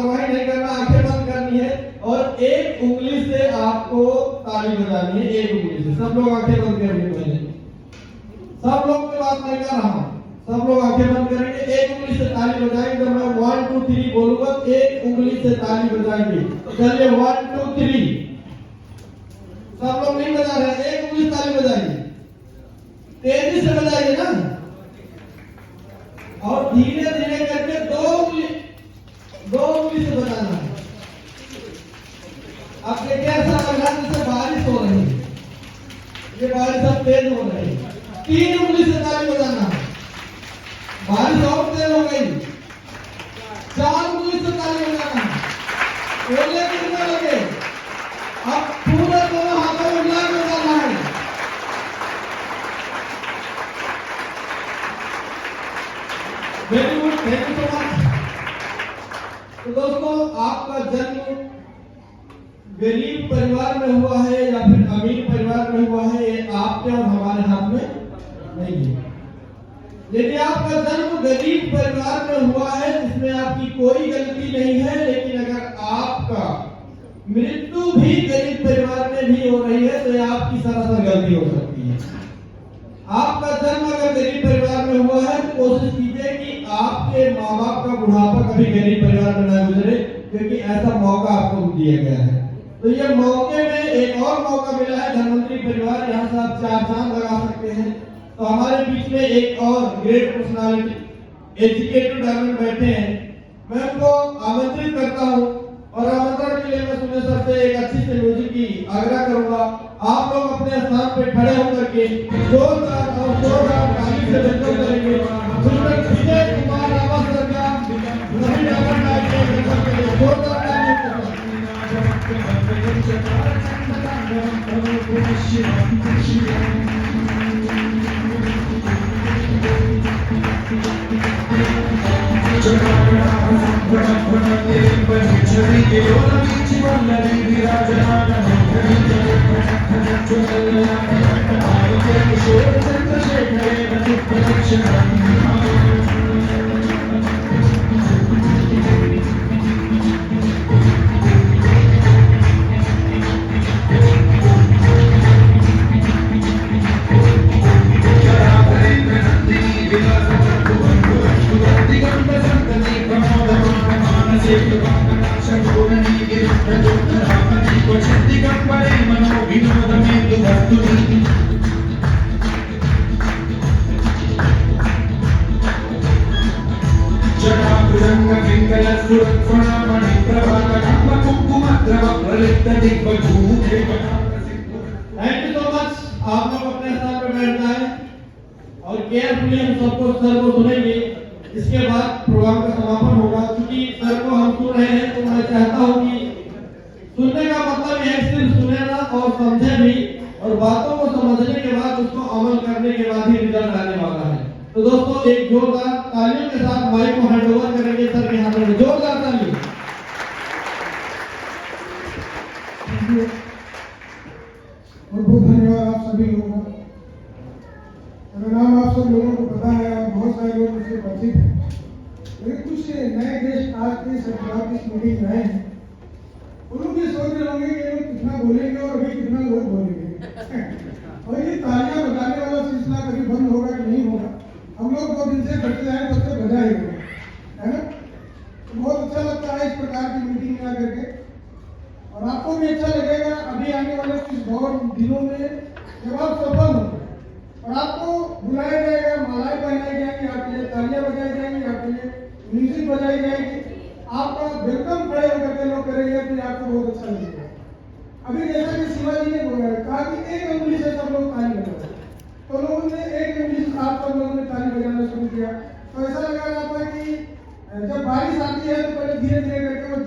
लापरवाही नहीं करना, आंखें बंद करनी है और एक उंगली से आपको ताली बजानी है, एक उंगली से। सब लोग आंखें बंद करेंगे पहले, सब लोग की बात नहीं कर रहा हूं, सब लोग आंखें बंद करेंगे, एक उंगली से ताली बजाएंगे। जब मैं 1 2 3 बोलूंगा एक उंगली से ताली बजाएंगे। चलिए 1 2 3। सब लोग नहीं बजा रहे, एक उंगली से ताली बजाएंगे, तेजी से बजाइए ना, और धीरे धीरे करके दो उंगली से बजाना है। अब देखिए ऐसा लग रहा है जैसे बारिश हो रही है, ये बारिश अब तेज हो रही है। 3 उंगली से ताली बजाना है, बारिश और तेज हो गई। 4 उंगली से ताली बजाना है, बोलने कितना लगे, अब पूरे दोनों हाथों में मिला के बजाना है। Very good, thank you so much. तो दोस्तों, आपका जन्म गरीब परिवार में हुआ है या फिर अमीर परिवार में हुआ है, ये आपके और हमारे हाथ में नहीं है। यदि आपका जन्म गरीब परिवार में हुआ है जिसमें आपकी कोई गलती नहीं है, लेकिन अगर आपका मृत्यु भी गरीब परिवार में भी हो रही है तो यह आपकी सरासर गलती हो सकती है। आपका जन्म अगर गरीब परिवार में हुआ है तो कोशिश कीजिए कि आपके माँ बाप का बुढ़ापा कभी गरीब परिवार में न गुजरे, क्योंकि ऐसा मौका आपको दिया गया है। तो ये मौके में एक और मौका मिला है, धनवंतरी परिवार, यहाँ से आप 4 चांद लगा सकते हैं। तो हमारे बीच में एक और ग्रेट पर्सनालिटी एजुकेटेड डायमंड बैठे हैं, मैं उनको आमंत्रित करता हूँ और आमंत्रण के लिए मैं सुने सर से एक अच्छी सी म्यूजिक की आग्रह करूंगा। आप लोग अपने स्थान पे खड़े होकर के जोरदार और जोरदार ताली से वेलकम करेंगे विजय कुमार रावत सर का नवी डायमंड आएंगे जोरदार ताली थैंक यू सो मच। आप लोग अपने स्थान पर बैठ जाएं और केयरफुली हम सबको सर को सुनेंगे। इसके बाद प्रोग्राम का समापन होगा। क्योंकि सर को हम सुन रहे हैं तो मैं चाहता हूँ कि सुनने का मतलब है सिर्फ सुने ना और समझे भी, और बातों को समझने के बाद उसको अमल करने के बाद ही रिजल्ट आने वाला है। तो दोस्तों, एक जोरदार तालियों के साथ माइक को हैंड ओवर करेंगे सर के हाथों में, जोरदार ताली। बहुत धन्यवाद आप सभी लोगों का। मेरा नाम आप सब लोगों को पता है और बहुत सारे लोग मुझसे परिचित हैं, लेकिन कुछ नए गेस्ट आज के सप्ताह इस मीटिंग में आए हैं। वो लोग ये सोच रहे होंगे कि ये लोग कितना बोलेंगे और अभी कितना लोग बोलेंगे और ये तालियां बजाने वाला सिलसिला कभी बंद होगा कि नहीं होगा। हम लोग 2 दिन से करते आए, तब से बजा ही होगा, है ना। तो बहुत अच्छा लगता है इस प्रकार की मीटिंग में आकर के, और आपको भी अच्छा लगेगा अभी आने वाले कुछ दिनों में जब आप सफल होंगे और आपको बुलाया जाएगा, मालाएं पहनाई जाएंगी, आपके लिए तालियां बजाई जाएंगी, आपके लिए म्यूजिक बजाई जाएगी, आपका वेलकम खड़े होकर के लोग करेंगे, फिर आपको बहुत अच्छा लगेगा। अभी जैसा कि शिवाजी ने बोला कहा कि एक उंगली से सब लोग ताली बजाते, तो लोगों ने एक उंगली से आप सब लोगों ने ताली बजाना शुरू किया। तो ऐसा लग रहा था कि जब बारिश आती है तो पहले धीरे धीरे करके वो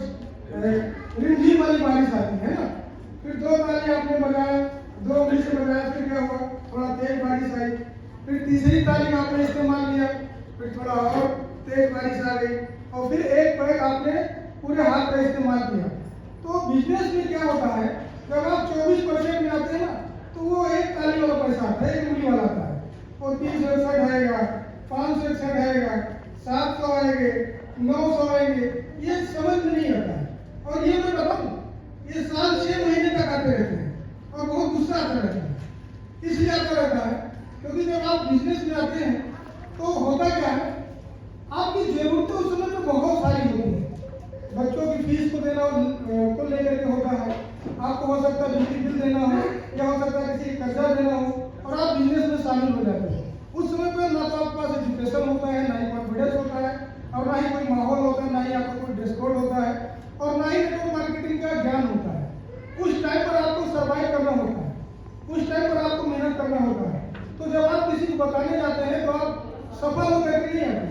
रिमझिम वाली बारिश आती है ना, फिर 2 ताली आपने बजाया, 2 उंगली से बजाया, फिर क्या हुआ, थोड़ा तेज बारिश आई, फिर तीसरी ताली का आपने इस्तेमाल किया, फिर थोड़ा और तेज बारिश आ गई, और फिर एक पैर आपने पूरे हाथ का इस्तेमाल किया। तो बिजनेस में क्या होता है, जब आप 24% में आते हैं ना, तो वो एक ताली वाला पैसा आता है, एक उंगली वाला आता है, वो 361 आएगा, 561 आएगा, 700 आएंगे, 900 आएंगे, ये समझ में नहीं है। और ये मैं बताऊं, ये साल 6 महीने तक आते रहते हैं और बहुत गुस्सा आता रहता है। इसलिए आता रहता है क्योंकि जब आप बिजनेस में आते हैं तो होता क्या है, आपकी जरूरतें उस समय पे बहुत सारी होती हैं। बच्चों की फीस को देना को लेकर के होता है, आपको हो सकता है बिजली बिल देना हो, या हो सकता है किसी कर्जा देना हो, और आप बिजनेस में शामिल हो जाते हैं। उस समय पर ना तो आपके पास एजुकेशन होता है, ना ही कॉन्फिडेंस होता है, और ना ही कोई माहौल होता है, ना ही आपको कोई ड्रेस कोड होता है, और ना ही नेटवर्क मार्केटिंग का ज्ञान होता है। उस टाइम पर आपको सर्वाइव करना होता है, उस टाइम पर आपको मेहनत करना होता है। तो जब आप किसी को बताने जाते हैं तो आप सफल होकर के नहीं आते,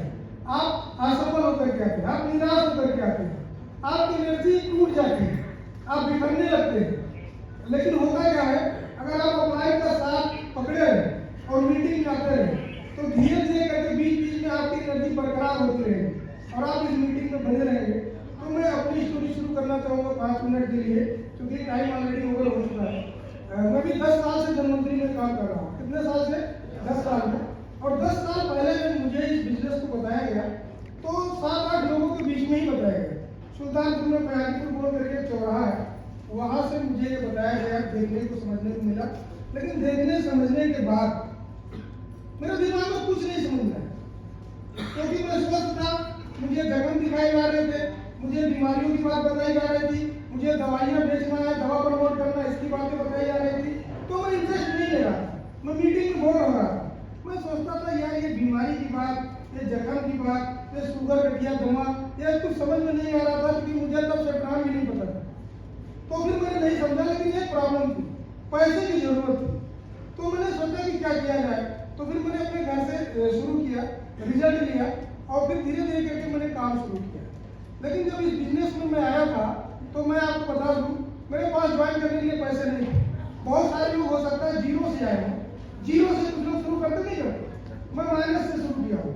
आप असफल होकर के आते हैं, आप निराश होकर के आते हैं, आपकी एनर्जी टूट जाती है, आप बिखरने लगते हैं। लेकिन होता क्या है, अगर आप अपलाइन का साथ पकड़े रहे और मीटिंग में आते रहे तो धीरे धीरे करके बीच बीच में आपकी एनर्जी बरकरार होती रहेगी और आप इस मीटिंग में बने रहेंगे। तो मैं अपनी स्टोरी शुरू करना चाहूँगा 5 मिनट के लिए, क्योंकि टाइम ऑलरेडी ओवर हो चुका है। मैं भी 10 साल से धनवंतरी में काम कर रहा हूँ। कितने साल से? 10 साल में। और 10 साल पहले जब मुझे इस बिजनेस को बताया गया तो 7-8 लोगों के बीच में ही बताया गया। सुल्तानपुर में प्रयागपुर बोल करके चौराहा है, वहाँ से मुझे ये बताया गया, देखने को समझने को मिला। लेकिन देखने समझने के बाद मेरे दिमाग में कुछ नहीं समझ रहा, क्योंकि मैं स्वस्थ था, मुझे जगन दिखाए जा रहे थे, मुझे बीमारियों की बात बताई जा रही थी, मुझे दवाइयाँ बेचना है, दवा प्रमोट करना, इसकी बातें बताई जा रही थी। तो मैं इंटरेस्ट नहीं ले रहा था, मैं मीटिंग में बोर हो रहा था। मैं सोचता था यार ये बीमारी की बात, ये जखम की बात, ये शुगर गठिया दमा, ये कुछ समझ में नहीं आ रहा था, क्योंकि मुझे तब से ब्रांड भी नहीं पता था। तो फिर मैंने नहीं समझा, लेकिन ये प्रॉब्लम थी, पैसे की जरूरत थी। तो मैंने सोचा कि क्या किया जाए। तो फिर मैंने अपने घर से शुरू किया, रिजल्ट लिया, और फिर धीरे धीरे करके मैंने काम शुरू किया। लेकिन जब इस बिजनेस में मैं आया था तो मैं आपको बता दूं, मेरे पास ज्वाइन करने के लिए पैसे नहीं थे। बहुत सारे लोग हो सकता है जीरो से आए हों, जीरो से कुछ लोग शुरू करते नहीं करते। मैं माइनस से शुरू किया हूँ।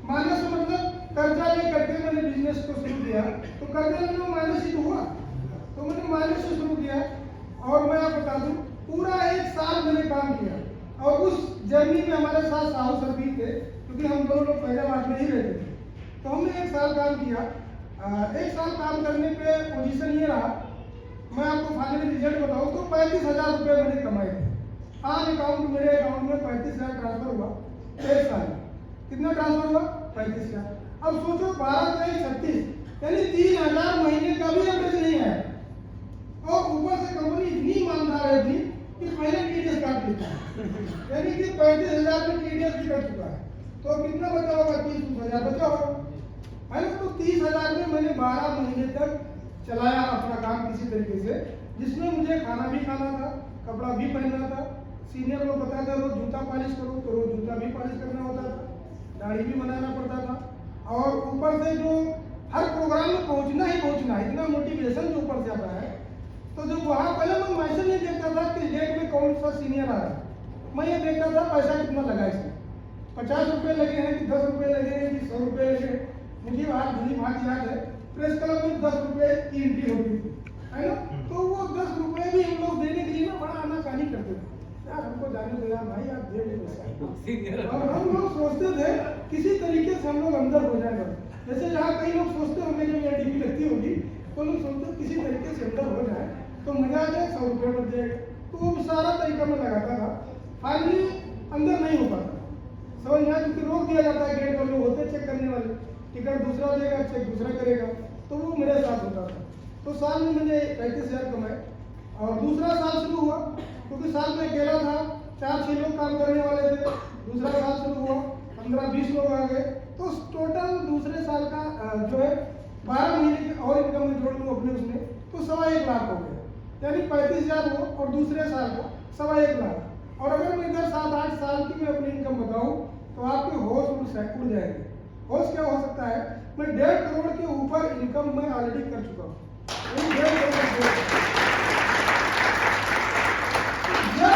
माइनस से मतलब कर्जा ले करके मैंने बिजनेस को शुरू किया, तो कर्जा लेने में माइनस ही तो हुआ। तो मैंने माइनस से शुरू किया, और मैं आपको बता दूं पूरा 1 साल मैंने काम किया। और उस जर्नी में हमारे साथ साहू सर भी थे, क्योंकि हम दोनों लोग फैजाबाद में ही रहते थे। तो हमने 1 साल काम किया। 1 साल काम करने पे पोजीशन ये रहा, मैं आपको फाइनली रिजल्ट बताऊं तो 35,000 रुपये मैंने कमाए थे। आज मेरे अकाउंट में 35,000 ट्रांसफर हुआ 1 साल में। कितना ट्रांसफर हुआ? 35,000। अब सोचो 12 से 36, यानी 3,000 महीने का भी एवरेज नहीं है। और ऊपर से कंपनी इतनी ईमानदार है थी कि पहले टीडीएस काट लेता है, यानी कि 35,000 में टीडीएस भी कट चुका है। तो कितना बचा होगा? 30,000 बचा होगा, है ना। तो 30,000 में मैंने 12 महीने तक चलाया अपना काम किसी तरीके से, जिसमें मुझे खाना भी खाना था, कपड़ा भी पहनना था। सीनियर लोग बताते थे रोज जूता पॉलिश करो, तो रोज जूता भी पॉलिश करना होता था, दाढ़ी भी बनाना पड़ता था। और ऊपर से जो हर प्रोग्राम में पहुंचना ही पहुंचना, इतना मोटिवेशन जो ऊपर से आता है। तो जब वहाँ पहले मैं मैसेज नहीं देखता था कि डेट में कौन सा सीनियर आ रहा है, मैं ये देखता था पैसा कितना लगा इसमें, 50 रुपये लगे हैं कि 10 रुपये लगे हैं कि 100 रुपये लगे। मुझे आज भली बात याद है, प्रेस क्लब में 10 रुपये की एंट्री होती थी, है ना। तो वो 10 रुपये भी हम लोग देने के लिए ना बड़ा आनाकानी करते थे, यार हमको जाने दो यार भाई, आप दे दो पैसा। और हम लोग सोचते थे किसी तरीके से हम लोग अंदर हो जाएगा। जैसे जहाँ कई लोग सोचते होंगे जब ये ड्यूटी लगती होगी, तो लोग सोचते किसी तरीके से अंदर हो जाए तो मजा आ जाए, 100 रुपये बच जाएगा। तो वो सारा तरीका मैं लगाता था, फाइनली अंदर नहीं हो पाता। समझ में आया, क्योंकि रोक दिया जाता है, गेट पर लोग होते चेक करने वाले, टिकट दूसरा देगा, चेक दूसरा करेगा। तो वो मेरे साथ होता था। तो साल में मैंने 35,000 कमाए। और दूसरा साल शुरू हुआ, क्योंकि साल में अकेला था, 4-6 लोग काम करने वाले थे। दूसरा साल शुरू हुआ, 15-20 लोग आ गए। तो टोटल दूसरे साल का जो है 12 महीने की और इनकम में जोड़ लूँ अपने उसमें, तो 1.25 लाख हो गया। यानी 35,000 हो और दूसरे साल का 1.25 लाख। और अगर मैं इधर 7-8 साल की मैं अपनी इनकम बताऊं तो आपके होश उड़ जाएंगे। होश क्या हो सकता है, मैं 1.5 करोड़ के ऊपर इनकम मैं ऑलरेडी कर चुका हूँ। जब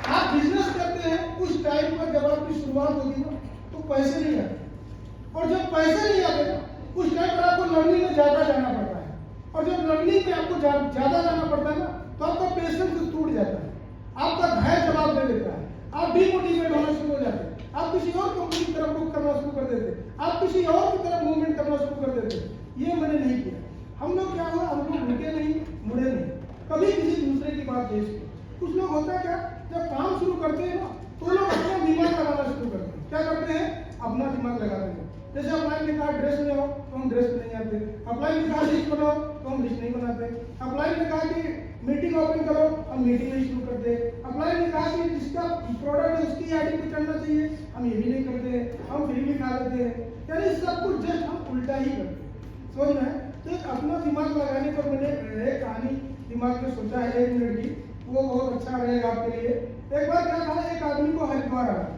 आप बिजनेस करते हैं उस टाइम पर जब आपकी शुरुआत होगी ना, तो पैसे नहीं आते, और जब पैसे नहीं आते ना उस टाइम पर आपको लर्निंग में ज्यादा जाना पड़ता है। और जब लर्निंग में आपको ज्यादा जाना पड़ता है ना, तो आपका पेशेंस टूट जाता है, आपका धैर्य जवाब दे देता है, आप डिमोटिवेट होना शुरू हो जाते हैं, आप किसी और कंपनी की तरफ रुख करना शुरू कर देते हैं, आप किसी और की तरफ मूवमेंट करना शुरू कर देते हैं। ये मैंने नहीं किया। हम लोग क्या हुआ, हम लोग रुके नहीं, मुड़े नहीं, कभी किसी दूसरे की बात नहीं सुनी। कुछ लोग होता है क्या, जब काम शुरू करते हैं ना तो लोग अपना दिमाग लगाना शुरू करते हैं। क्या करते हैं, अपना दिमाग लगाते हैं। जैसे अप्लाई ने कहा ड्रेस ले आओ तो हम ड्रेस नहीं आते, अप्लाई ने कहा लिस्ट बनाओ तो हम लिस्ट नहीं बनाते, अप्लाई ने कहा कि मीटिंग ओपन करो, हम मीटिंग नहीं शुरू करते, अप्लाई ने कहा कि जिसका प्रोडक्ट है उसकी आईडी पे चलना चाहिए, हम ये भी नहीं करते, हम फिर भी खा लेते हैं। यानी सब कुछ जस्ट हम उल्टा ही करते हैं, समझ में है? तो एक अपना दिमाग लगाने पर मैंने एक कहानी दिमाग में सोचा है 1 मिनट की, वो बहुत अच्छा रहेगा आपके लिए। एक बार क्या था, एक आदमी को हरिद्वार आना,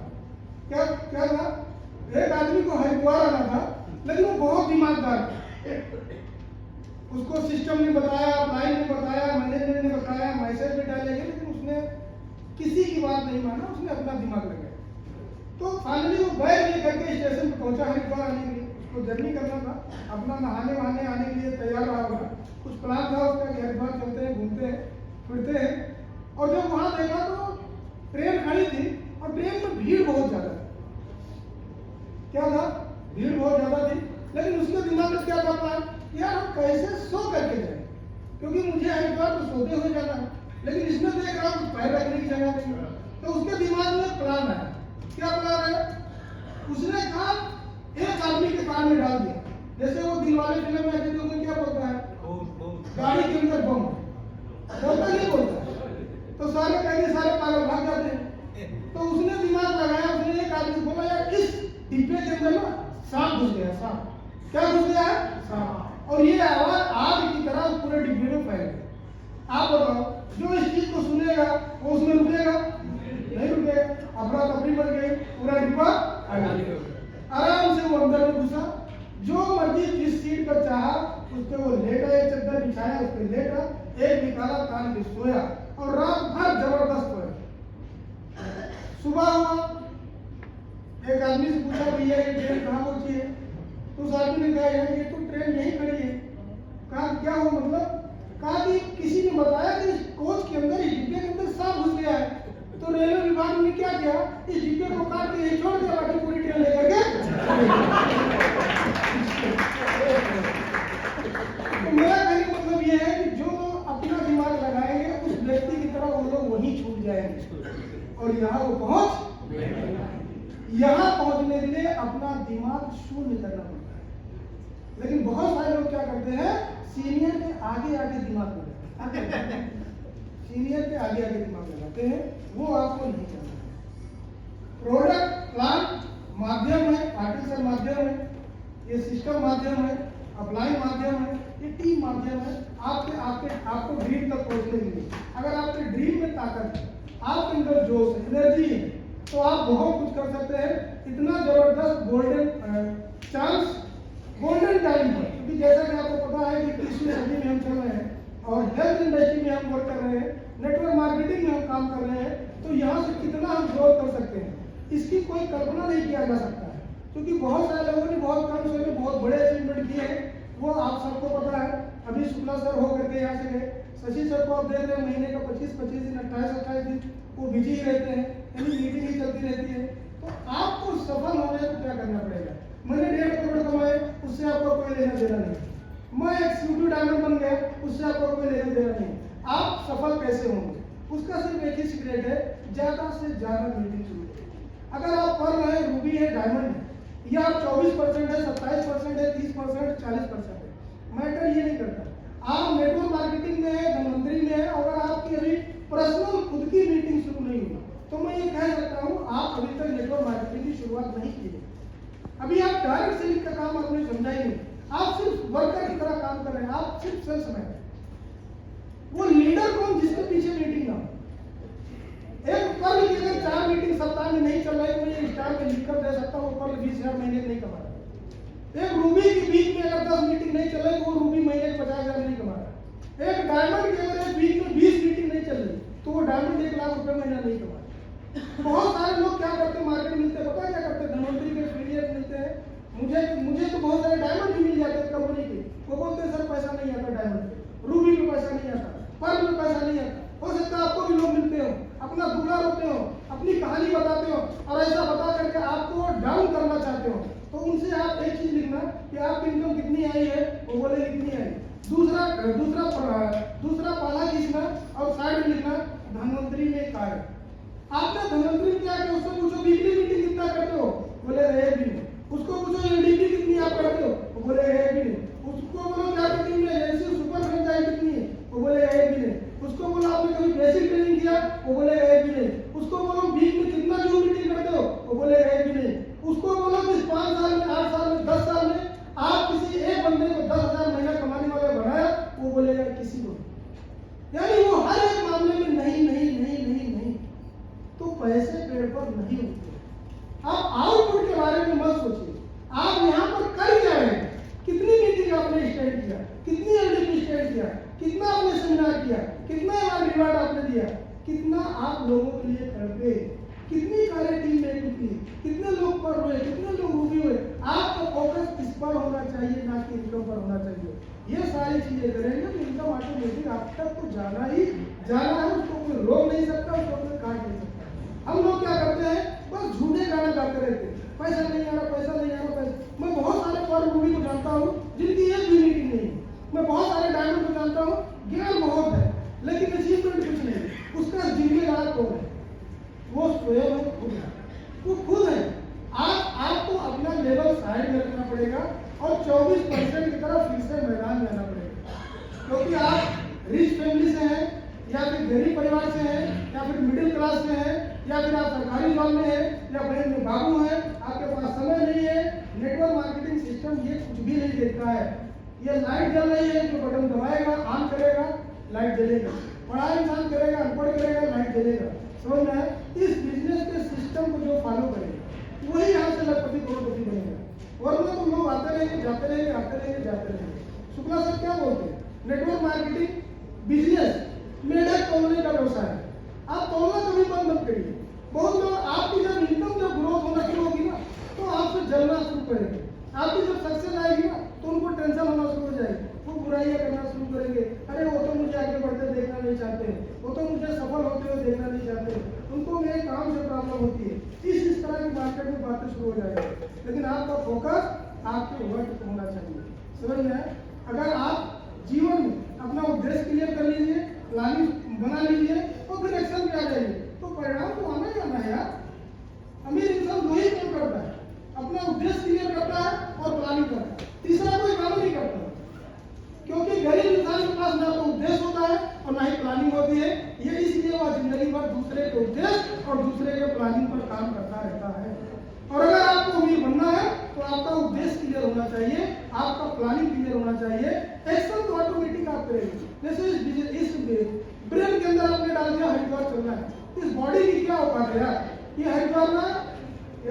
क्या क्या था, एक आदमी को हरिद्वार आना था, लेकिन वो बहुत दिमागदार था। उसको सिस्टम ने बताया, लाइन ने बताया, मैनेजमेंट ने बताया, मैसेज भी डाले गए, लेकिन उसने किसी की बात नहीं माना, उसने अपना दिमाग लगाया। तो फाइनली वो बैग लेकर के स्टेशन पर पहुंचा हरिद्वार आने के लिए, उसको जर्नी करना था, अपना नहाने वहाने आने के लिए तैयार रहा होगा, कुछ प्लान था उसका कि हरिद्वार चलते हैं, घूमते हैं, फिरते हैं। और जब वहां देखा तो ट्रेन खड़ी थी और ट्रेन में भीड़ बहुत ज्यादा थी। क्या था, भीड़ बहुत ज्यादा थी, लेकिन उसके दिमाग में क्या था प्लान, यार हम कैसे सो करके जाए, क्योंकि मुझे हरिद्वार तो सोते हुए जाना है, लेकिन इसमें देख रहा हूँ पैर रखने की जगह नहीं है। तो उसके दिमाग में प्लान आया। क्या प्लान है, उसने कहा एक आदमी के कान में डाल दिया, जैसे वो दिलवाले फिल्म में आते थे, क्या बोलता है, गाड़ी के अंदर बम बोलता नहीं बोलता, तो सारे कहेंगे सारे पागल भाग जाते हैं। तो उसने दिमाग लगाया, उसने एक आदमी को बोला यार इस डिब्बे के अंदर ना सांप घुस गया, सांप। क्या घुस गया है, सांप। और ये आवाज आग की तरह पूरे डिब्बे में फैल गई। आप बताओ, जो इस चीज को सुनेगा वो उसमें रुकेगा नहीं, रुकेगा, अफरा तफरी बढ़ गई, पूरा डिब्बा आराम से वो अंदर में घुसा, जो मर्जी जिस सीट पर चाहा उस पर वो लेटा, एक चद्दर बिछाया उस पर लेटा, एक निकाला कान पे सोया और रात भर जबरदस्त सोया। सुबह हुआ, एक आदमी से पूछा भैया ये ट्रेन कहाँ पहुंची है, तो उस आदमी ने कहा यार ये तो ट्रेन यहीं खड़ी है। कहा क्या हुआ मतलब, कहा कि किसी ने बताया कि इस कोच के अंदर, इस डिब्बे के अंदर सांप घुस गया है, तो रेलवे विभाग ने क्या किया, इस डिब्बे को काट के छोड़ दिया, बाकी पूरी ट्रेन लेकर के। तो मेरा कहने का मतलब ये है कि जो अपना दिमाग लगाएंगे उस व्यक्ति की तरह वो लोग वहीं छूट जाएंगे और यहाँ वो पहुंच, यहाँ पहुंचने के लिए अपना दिमाग शून्य करना पड़ता है। लेकिन बहुत सारे लोग क्या करते हैं, सीनियर के आगे आगे दिमाग लगाते हैं, सीनियर के आगे आगे दिमाग लगाते हैं, वो आपको नहीं करना है। प्रोडक्ट प्लान माध्यम है, आर्टिफिशियल माध्यम है, ये सिस्टम माध्यम है, अप्लाई माध्यम है, ये टीम माध्यम है आपको ड्रीम तक पहुंचने के लिए। अगर आपके ड्रीम में ताकत है, आपके अंदर जोश है, एनर्जी है, तो आप बहुत कुछ कर सकते हैं। इतना जबरदस्त गोल्डन चांस, गोल्डन टाइम है, क्योंकि जैसा कि आपको पता है कि 21वीं सदी में हम चल रहे हैं और हेल्थ इंडस्ट्री में हम वर्क कर रहे हैं, नेटवर्क मार्केटिंग में हम काम कर रहे हैं, तो यहाँ से कितना हम ग्रोथ कर सकते हैं इसकी कोई कल्पना नहीं किया जा सकता है। क्योंकि बहुत सारे लोगों ने बहुत कम समय में बहुत बड़े अचीवमेंट किए हैं, वो आप सबको पता है। अभी शुक्ला सर हो करके यहाँ से गए, शशि सर को आप देख रहे हैं महीने का 25-25 दिन, 28-28 दिन वो बिजी ही रहते हैं, यानी मीटिंग ही चलती रहती है। तो आपको सफल होने को क्या करना पड़ेगा, मैंने 1.5 करोड़ कमाए उससे आपको कोई लेना देना नहीं, मैं एक एक्सिक्यूटिव डायमंड बन गया उससे आपको कोई लेना देना नहीं। आप सफल कैसे होंगे, उसका सिर्फ एक ही सीक्रेट है, ज्यादा से ज्यादा मीटिंग शुरू करें। अगर आप पढ़ रहे हैं, रूबी है, डायमंड है, या आप 24% है, 27% है, 30%, 40% है, मैटर ये नहीं करता। आप नेटवर्क मार्केटिंग में है, धनवंतरी में है, अगर आपकी अभी पर्सनल खुद की मीटिंग शुरू नहीं हुई तो मैं ये कह सकता हूँ आप अभी तक नेटवर्क मार्केटिंग की शुरुआत नहीं की है। अभी आप डायरेक्ट सेलिंग का काम आपने समझा ही नहीं, आप सिर्फ वर्कर की तरह काम कर रहे हैं, आप सिर्फ सेल्समैन हैं। वो लीडर कौन जिसके पीछे मीटिंग ना हो। एक पर्ल की अगर 4 मीटिंग सप्ताह में नहीं चल रही तो मैं स्टार में लिखकर दे सकता हूँ, पर्ल 20,000 महीने नहीं कमा रहा। एक रूबी के बीच में अगर 10 मीटिंग नहीं चल रही तो वो रूबी महीने में 50,000 नहीं कमा रहा। एक डायमंड के अगर एक बीच में 20 मीटिंग नहीं चल रही तो वो डायमंड 1 लाख रुपए महीना नहीं कमा रहा। बहुत सारे लोग क्या करते हैं, मार्केट मिलते हैं, पता है क्या करते हैं, धनवंतरी के एफिलिएट मिलते हैं, मुझे तो बहुत सारे डायमंड भी मिल जाते हैं कंपनी के, वो बोलते हैं सर पैसा नहीं आता डायमंड पे, रूबी में पैसा नहीं आता, पर्ल में पैसा नहीं आता। हो सकता है आपको भी लोग मिलते हो, अपना दुखड़ा रोते हो, अपनी कहानी बताते हो और ऐसा बता करके आपको डाउन करना चाहते हो, तो उनसे आप एक चीज लिखना कि आपकी इनकम कितनी आई है, वो बोले इतनी आई। दूसरा पाला खींचना और साइड में लिखना धन्वंतरी में कार्य। आपने धन्वंतरी में क्या किया, उससे पूछो वीकली मीटिंग कितना करते हो, बोले एक भी नहीं। उसको पूछो एडीपी कितनी आप करते हो, वो बोले एक भी नहीं। उसको बोलो क्या टीम में एजेंसी सुपर फ्रेंचाइज कितनी है, वो बोले एक भी नहीं। उसको बोलो आपने कभी बेसिक ट्रेनिंग किया, वो बोले एक भी नहीं। उसको बोलो वीक में कितना जूम मीटिंग करते हो, वो बोले एक भी नहीं। उसको बोलो कि 5 साल में, 8 साल में, 10 साल में आप किसी एक बंदे को 10,000 महीना कमाने वाला बनाया, वो बोलेगा किसी को। यानी वो हर एक मामले में नहीं नहीं नहीं नहीं नहीं। तो पैसे पेड़ पर नहीं होते। आप आउटपुट के बारे में मत सोचिए, आप यहाँ पर कर क्या रहे हैं, कितनी मीटिंग आपने स्टैंड किया, कितनी एलडीपी स्टैंड किया, कितना आपने सेमिनार किया, कितना रिवार्ड आपने दिया, कितना आप लोगों के लिए करते, कितनी कार्य टीम में टूटी, कितने लोग पढ़ रहे, कितने लोग रूबी हुए। आपका फोकस इस पर होना चाहिए, ना कि इनकम पर होना चाहिए। ये सारी चीजें करेंगे तो इनकम ऑटोमेटिक आप तक तो जाना ही जाना है, उसको कोई रोक नहीं सकता, उसको कोई काट नहीं सकता। हम लोग क्या करते हैं, बस झूठे गाना गाते रहते हैं, पैसा नहीं आ रहा, पैसा नहीं आ रहा, पैसा। मैं बहुत सारे पर मूवी को जानता हूँ जिनकी एक भी मीटिंग नहीं है। मैं बहुत सारे डायमंड को जानता हूँ, ज्ञान बहुत है लेकिन अचीवमेंट कुछ नहीं है। उसका जिम्मेदार कौन है, वो स्वयं खुद है, वो खुद है। आपको अपना लेवल साइड में रखना पड़ेगा और 24% की तरफ फिर से मैदान में आना पड़ेगा। क्योंकि आप रिच फैमिली से हैं, या फिर गरीब परिवार से हैं, या फिर मिडिल क्लास से हैं, या फिर आप सरकारी जॉब में हैं, या बहन में बाबू हैं, आपके पास समय नहीं है। नेटवर्क मार्केटिंग सिस्टम ये कुछ भी नहीं देखता है। ये लाइट जल रही है, जो बटन दबाएगा, ऑन करेगा, लाइट जलेगा। पढ़ाई इंसान करेगा, अनपढ़ करेगा, लाइट जलेगा। समझ में है? इस बिजनेस के सिस्टम को जो फॉलो करेगा वही यहाँ से लखपति करोड़पति बनेगा। और तो लोग आते रहेंगे, जाते रहेंगे, आते रहेंगे, जाते रहेंगे। शुक्ला सर क्या बोलते हैं, नेटवर्क मार्केटिंग बिजनेस मेढक तोलने का व्यवसाय है। आप तोलना कभी बंद मत करिए। बहुत लोग आपकी जब इनकम जब ग्रोथ होना शुरू होगी ना, तो आपसे जलना शुरू करेंगे। आपकी जब सक्सेस आएगी ना, तो उनको टेंशन होना शुरू हो जाएगी, वो बुराइयां करना शुरू करेंगे। अरे वो तो मुझे आगे बढ़ते देखना नहीं चाहते, वो तो मुझे सफल होते हुए देखना नहीं चाहते, उनको मेरे काम से प्रॉब्लम होती है। इस तरह की मार्केट में बातें शुरू हो जाएगी। लेकिन आपका फोकस आपके वर्क पर होना चाहिए। समझ में? अगर आप जीवन में अपना उद्देश्य क्लियर कर लीजिए, प्लानिंग बना लीजिए और फिर एक्शन पे आ जाइए, तो परिणाम तो आना ही आना है यार। अमीर इंसान दो ही काम करता है, अपना उद्देश्य क्लियर करता है और प्लानिंग करता है, तीसरा कोई काम नहीं करता। क्योंकि गरीब इंसान के पास ना तो उद्देश्य होता है और ना ही प्लानिंग होती है। ये इसलिए वह जिंदगी भर दूसरे के उद्देश्य और दूसरे के प्लानिंग पर काम करता रहता है। और अगर आपको अमीर बनना है तो आपका उद्देश्य क्लियर होना चाहिए, आपका प्लानिंग क्लियर होना चाहिए, एक्शन तो ऑटोमेटिक आप करेंगे। जैसे इस ब्रेन के अंदर आपने डाल दिया हरिद्वार चलना है, इस बॉडी की क्या औकात है यार, ये हरिद्वार ना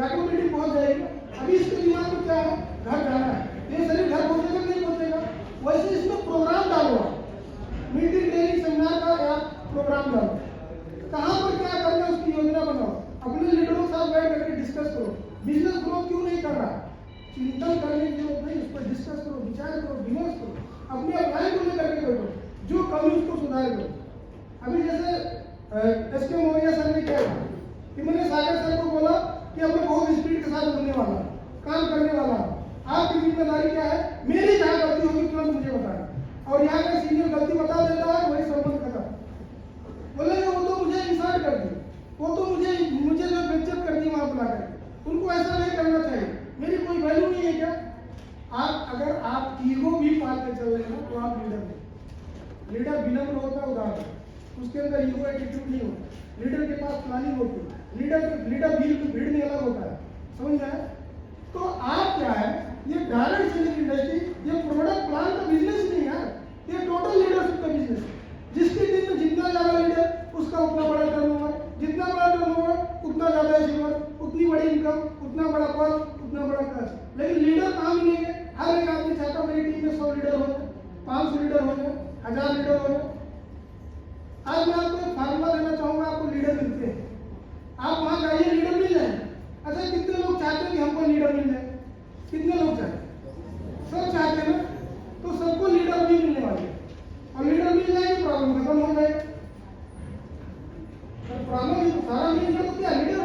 ऑटोमेटिक पहुंच जाएगी। अभी इसके दिमाग में क्या है, घर जाना है, ये शरीर घर पहुंचेगा नहीं पहुंचेगा। वैसे इसमें प्रोग्राम डालो, मीटिंग ट्रेनिंग सेमिनार का या प्रोग्राम डालो, कहाँ पर क्या करना है उसकी योजना बनाओ, अपने लीडरों के साथ बैठ करके डिस्कस करो। बिजनेस ग्रोथ क्यों नहीं कर रहा, चिंतन करने की जरूरत नहीं, उस पर डिस्कस करो, विचार करो, विमर्श करो, अपने अप्लाई को लेकर के बैठो, जो कमी उसको सुधार दो। अभी जैसे एसके मौर्य सर ने क्या कि मैंने सागर सर को बोला कि अब मैं बहुत स्पीड के साथ बोलने वाला, काम करने वाला, आपकी जिम्मेदारी क्या है, मेरी जहाँ गलती होगी तुरंत मुझे बताना। और यहाँ का सीनियर गलती बता देता है, वही संबंध खत्म। बोलेंगे वो तो मुझे इंसल्ट कर दी, वो तो मुझे जो बेइज्जत कर दी वहां बुला कर। उनको ऐसा नहीं करना चाहिए, मेरी कोई वैल्यू नहीं है क्या? अगर आप ईगो भी पाल के चल रहे हैं तो आप लीडर नहीं। लीडर विनम्र होता है, उदार होता है, उसके अंदर ईगो एटीट्यूड नहीं होता। लीडर के पास प्लानिंग होती है, लीडर भीड़ में अलग होता है। समझ में आया? तो आप क्या है, ये डायरेक्ट सेलिंग इंडस्ट्री, ये प्रोडक्ट प्लान का बिजनेस नहीं है, ये टोटल लीडरशिप का बिजनेस है। जिसकी टीम में जितना ज्यादा लीडर उसका उतना बड़ा टर्नओवर, जितना बड़ा टर्नओवर उतना ज्यादा अचीवर, उतनी बड़ी इनकम, उतना बड़ा पद, उतना बड़ा खर्च। लेकिन लीडर काम ही नहीं है। हर एक आदमी चाहता मेरी टीम में 100 लीडर हो जाए, 500 लीडर हो जाए, 1000 लीडर हो जाए। आज मैं आपको एक फार्मूला देना चाहूंगा, आपको लीडर मिलते हैं, आप वहां जाइए, लीडर मिल जाए। अच्छा कितने लोग चाहते हैं कि हमको लीडर मिल जाए? कितने लोग चाहते हैं? सब चाहते हैं ना। तो सबको लीडर भी मिलने वाले हैं, और लीडर मिल जाएगी प्रॉब्लम खत्म हो जाएगी। प्रॉब्लम सारा मिल जाए तो क्या लीडर,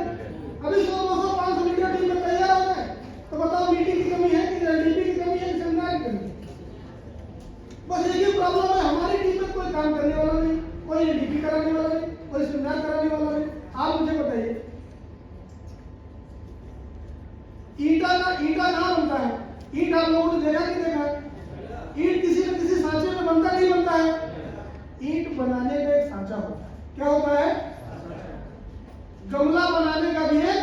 अभी 100, 200, 500 लीडर टीम में तैयार हो जाए तो बताओ मीटिंग की कमी है कि एलडीपी की कमी है कि सेमिनार की कमी है? बस की प्रॉब्लम है, हमारी टीम में कोई काम करने वाला नहीं, कोई एडीपी कराने वाला नहीं, कोई सेमिनार कराने वाला नहीं। आप मुझे बताइए, ईंटा कहाँ बनता है? ईंट आप लोगों ने देखा नहीं देखा? ईंट किसी न किसी सांचे में बनता नहीं बनता है? ईंट बनाने का एक सांचा होता है, क्या होता है? गमला बनाने का भी एक,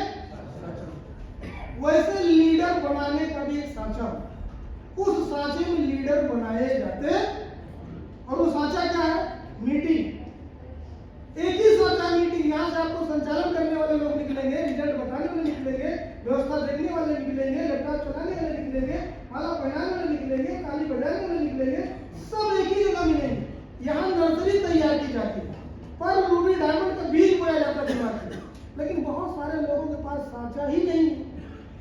वैसे लीडर बनाने का भी एक सांचा होता है। उस सांचे में लीडर बनाए जाते, और वो सांचा क्या है? मीटिंग। एक ही सांचा मीटिंग। यहाँ से आपको संचालन करने वाले लोग निकलेंगे, रिजल्ट बताने वाले निकलेंगे, व्यवस्था देखने वाले निकलेंगे, लैपटॉप चलाने वाले निकलेंगे, माला पहनाने वाले निकलेंगे, ताली बजाने वाले निकलेंगे, सब एक ही जगह मिलेंगे। यहाँ नर्सरी तैयार की जाती है, पर रूबी डायमंड का बीज बोया जाता है दिमाग में। लेकिन बहुत सारे लोगों के पास सांचा ही नहीं,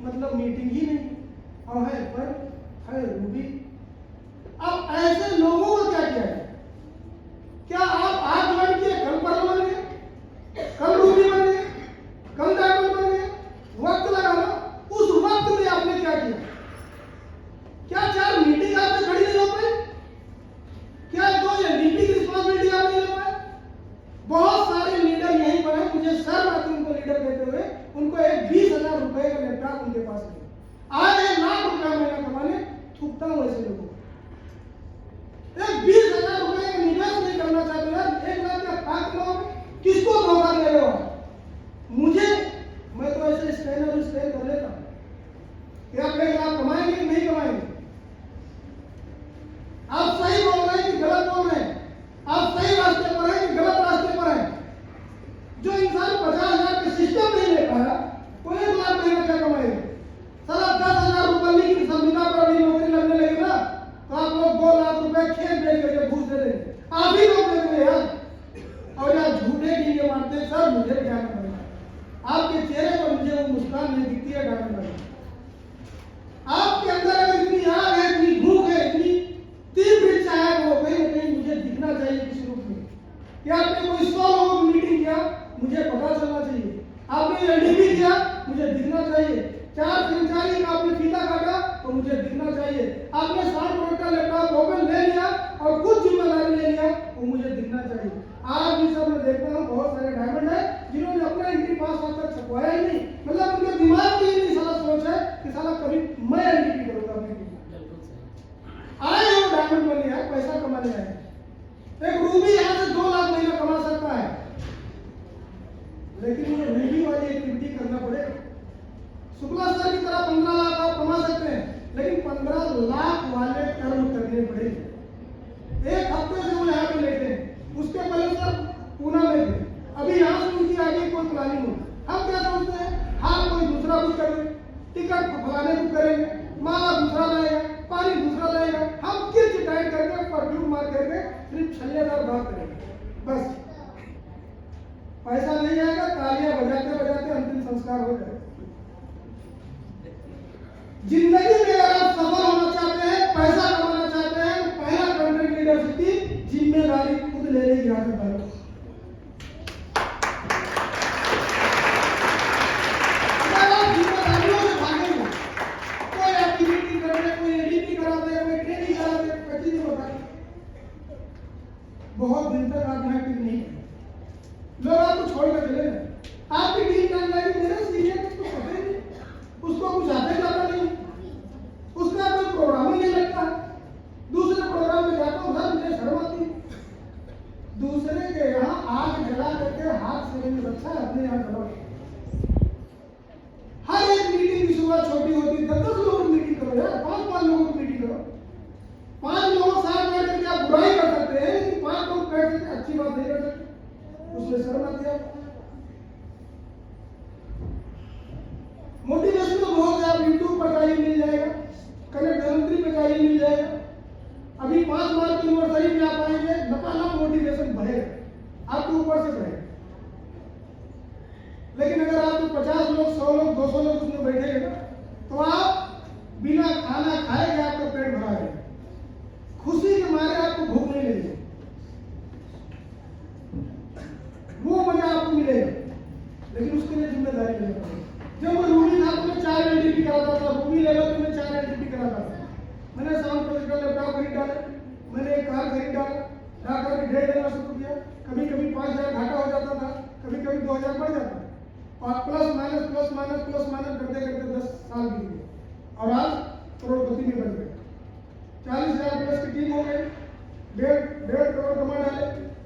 मतलब मीटिंग ही नहीं, और है पर है रूबी। अब ऐसे लोगों को क्या किया जाए? क्या आप आज ज्वाइन किए, कल पर्ल बन गए, कल रूबी बन गए, कल डायमंड बन गए? वक्त लगा ना। उस वक्त में आपने क्या किया? क्या 4 मीटिंग आपसे खड़ी नहीं हो पाई? क्या 2 एलडीपी की रिस्पॉन्सिबिलिटी आप नहीं ले पाए? बहुत सारे लीडर यहीं पर हैं, मुझे शर्म आती है उनको लीडर कहते हुए। उनको एक 20,000 रुपए का लैपटॉप उनके पास है, आज 1 लाख रुपया महीना कमाने थूकता हूं ऐसे लोगों को। एक 20,000 रुपए का निवेश नहीं करना चाहते यार, 1 लाख का पाक लो, किसको धोखा दे रहे हो? मुझे, मैं तो ऐसे स्कैन कर लेता हूं कि आप 1 लाख कमाएंगे कि नहीं कमाएंगे? आप सही बोल रहे हैं कि गलत बोल रहे हैं? आप सही रास्ते पर हैं कि गलत रास्ते पर हैं? जो इंसान 50,000 का सिस्टम नहीं ले पाया, वो 1 लाख महीना क्या कमाएगा? साला 10,000 रुपए की संविदा पर अभी नौकरी लगने लगी ना, तो आप लोग 2 लाख रुपए खेत बेच करके घूस दे देंगे। आप ही लोग देंगे यार। और यार झूठे की ये मानते हैं, सर मुझे क्या करना है? आपके चेहरे पर मुझे वो मुस्कान नहीं दिखती है, डांटने लगे। आपके अंदर अगर इतनी आग है, इतनी भूख है, इतनी तीव्र इच्छा है, वो कहीं ना कहीं मुझे दिखना चाहिए किसी रूप में। कि आपने कोई 100 लोगों की मीटिंग किया, मुझे पता चलना चाहिए। आपने एलडीपी किया, मुझे दिखना चाहिए। 4 कर्मचारी का आपने फीता काटा, तो मुझे दिखना चाहिए। आपने 60 करोड़ का लैपटॉप ओपन ले लिया और कुछ जिम्मेदारी ले लिया, वो मुझे दिखना चाहिए। आज भी सब मैं देखता हूँ, बहुत सारे डायमंड है जिन्होंने अपना एंट्री पास आज तक छपवाया ही नहीं। मतलब उनके दिमाग में ही नहीं साला सोच है कि साला कभी मैं एंट्री करूंगा अपनी टीम। आए हो डायमंड बन गया, पैसा कमाने आए। एक रूबी यहाँ से 2 लाख महीना कमा सकता है, लेकिन ये रूबी वाली एक्टिविटी करना पड़ेगा। शुक्ला सर की तरह 15 लाख आप कमा सकते हैं, लेकिन 15 लाख वाले कर्म करने पड़ेंगे। 1 हफ्ते से वो यहाँ पे लेटे हैं, उसके पहले सर पूना में थे, अभी यहाँ से उनकी आगे कोई प्लानिंग हो। हम क्या सोचते हैं, हाँ कोई दूसरा बुक कर दे, टिकट फलाने बुक करेंगे, माला दूसरा लाएगा, पानी दूसरा लाएगा, हम किस टाइट करके परफ्यूम मार करके सिर्फ छल्लेदार बात करेंगे, बस पैसा नहीं आएगा, तालियां बजाते बजाते अंतिम संस्कार हो जाएगा। जिंदगी में अगर आप सफल होना चाहते हैं, पैसा कमाना चाहते हैं, तो पहला कंटेंट लीडरशिप की जिम्मेदारी खुद लेने की आदत डालो। अगर आप जिम्मेदारियों से भागेंगे, कोई एक्टिविटी करने, कोई एडीपी करा दे, कोई ट्रेनिंग करा दे, कभी नहीं होता। बहुत दिन तक आप यहाँ टिक नहीं है, लोग आपको छोड़कर चले गए। आपकी टीम जान जाएगी, मेरे सीनियर को पता ही नहीं, उसको कुछ आते जाता नहीं, उसका कोई प्रोग्राम ही नहीं लगता। दूसरे प्रोग्राम में जाता हूँ, मुझे शर्म आती है। दूसरे के यहाँ आग जला करके हाथ से नहीं रखा है, अपने यहाँ जला। हर एक मीटिंग की शुरुआत छोटी होती है, 10-10 लोगों की मीटिंग करो यार, 5-5 लोगों की मीटिंग करो। 5 लोगों साथ बैठ करके आप बुराई कर सकते हैं, लेकिन 5 लोग बैठ करके अच्छी बात नहीं कर सकते, उसमें शर्म आती है। मोटिवेशन तो बहुत है, आप यूट्यूब पर चाहिए मिल जाएगा, कनेक्ट धनंतरी पे चाहिए मिल जाएगा। अभी 5 मार्च की यूनिवर्सिटी में आप आएंगे, लपालप मोटिवेशन बढ़ेगा, आपके ऊपर से बढ़ेगा। लेकिन अगर आप 50 लोग, 100 लोग, 200 लोग उसमें बैठेंगे ना, तो आप बिना खाना खाएंगे, आपका पेट भरा है, खुशी के मारे आपको भूख नहीं लगेगी, वो मजा आपको मिलेगा। लेकिन उसके लिए जिम्मेदारी लेनी पड़ेगी। जब मैं रूबी था तो मैं 4 एलडीपी कराता था, रूबी लेवल पे मैं 4 एलडीपी कराता था। मैंने साउंड प्रोजेक्टर लैपटॉप खरीद डाले, मैंने एक कार डेढ़ देना शुरू किया, कभी कभी 5,000 घाटा हो जाता था, कभी कभी 2,000 बढ़ जाता, और प्लस माइनस करते करते 10 साल बीत गए और आज करोड़पति में बन गए। 40,000 प्लस की टीम हो गई, डेढ़ करोड़ कमा डाले।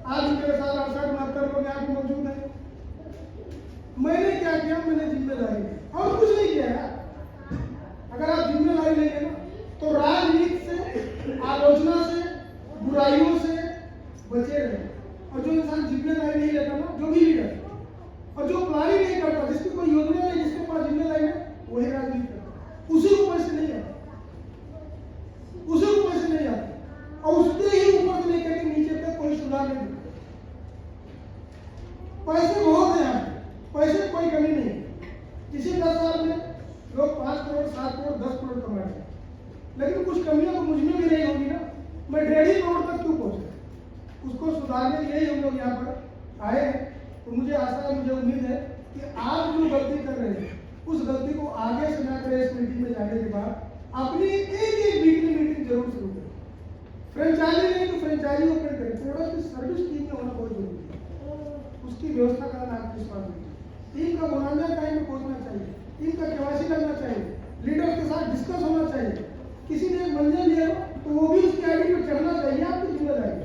आज मेरे साथ 68-69 लोग यहाँ पे मौजूद हैं। मैंने क्या किया? मैंने जिम्मेदारी ली और कुछ नहीं किया यार। अगर आप जिम्मेदारी लेंगे ना तो राजनीति से, आलोचना से, बुराइयों से बचे रहे। और जो इंसान जिम्मेदारी नहीं लेता ना, जो भी लीडर और जो प्लानिंग नहीं करता, जिसकी कोई योजना नहीं, जिसके पास जिम्मेदारी है, वही राजनीति करता। उसी को पैसे नहीं आते, उसी को पैसे नहीं आते, और उसके ही ऊपर से लेकर के नीचे तक कोई सुधार नहीं होता। पैसे बहुत हैं यहाँ, पैसे कोई कमी नहीं है। इसी 10 साल में लोग 5 करोड़, 7 करोड़, 10 करोड़ कमा रहे हैं, लेकिन कुछ कमियां तो मुझ में भी नहीं होगी ना। मैं 1.5 करोड़ तक क्यों पहुंचा? उसको सुधारने के लिए हम लोग यहाँ पर आए हैं। तो मुझे आशा है, मुझे उम्मीद है कि आप जो गलती कर रहे हैं उस गलती को आगे से ना करें। इस मीटिंग में जाने के बाद अपनी एक वीकली मीटिंग जरूर शुरू करें। फ्रेंचाइजी नहीं तो फ्रेंचाइजी ओपन करें। प्रोडक्ट की सर्विस टीम में होना बहुत जरूरी है, उसकी व्यवस्था करना आपकी रिस्पॉन्सिबिलिटी। टीम का बोलाना टाइम में पहुंचना चाहिए, टीम का केवाईसी करना चाहिए, लीडर के साथ डिस्कस होना चाहिए। किसी ने मंजन लिया तो वो भी उसकी आईडी पर चढ़ना चाहिए, आपकी जिम्मेदारी।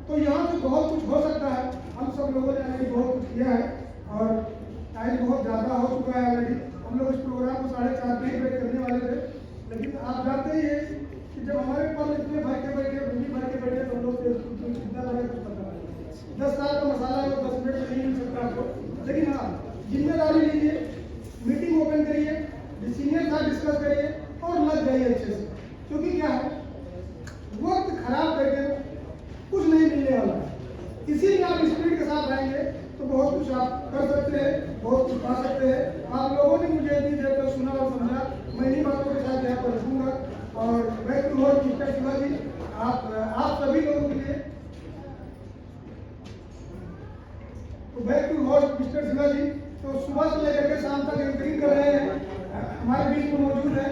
तो यहाँ पे बहुत कुछ हो सकता है। हम सब लोगों ने ऑलरेडी बहुत कुछ किया है और टाइम बहुत ज़्यादा हो चुका है ऑलरेडी। हम लोग इस प्रोग्राम को 4:30 बजे करने वाले थे, लेकिन आप जानते ही हैं कि जब हमारे ऊपर इतने भर के बैठे, भूमि भर के बैठे, तो हम लोग कितना बड़ा कुछ पता नहीं। 10 साल का मसाला है, वो 10 मिनट में नहीं मिल सकता आपको। लेकिन हाँ, जिम्मेदारी लीजिए, मीटिंग ओपन करिए, सीनियर साथ डिस्कस करिए और लग जाइए अच्छे से। क्योंकि क्या है, वक्त खराब करके कुछ नहीं मिलने वाला है। इसीलिए आप स्पिरिट के साथ रहेंगे तो बहुत कुछ आप कर सकते हैं, बहुत कुछ पा सकते हैं। आप लोगों ने मुझे इतनी देर तक सुना और समझा, मैं इन्हीं बातों के साथ यहाँ पर रखूंगा। और back to work mister Shiva ji, आप सभी लोगों के लिए, तो back to work mister Shiva ji, तो सुबह से लेकर के शाम तक एंकरिंग कर रहे हैं, हमारे बीच में मौजूद है।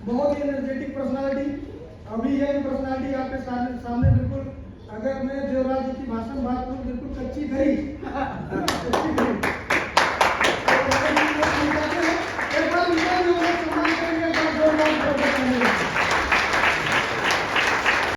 बहुत ही एनर्जेटिक पर्सनालिटी। अभी यह पर्सनालिटी आपके सामने बिल्कुल, अगर मैं देवराज जी की भाषा में बात करूं, बिल्कुल कच्ची घड़ी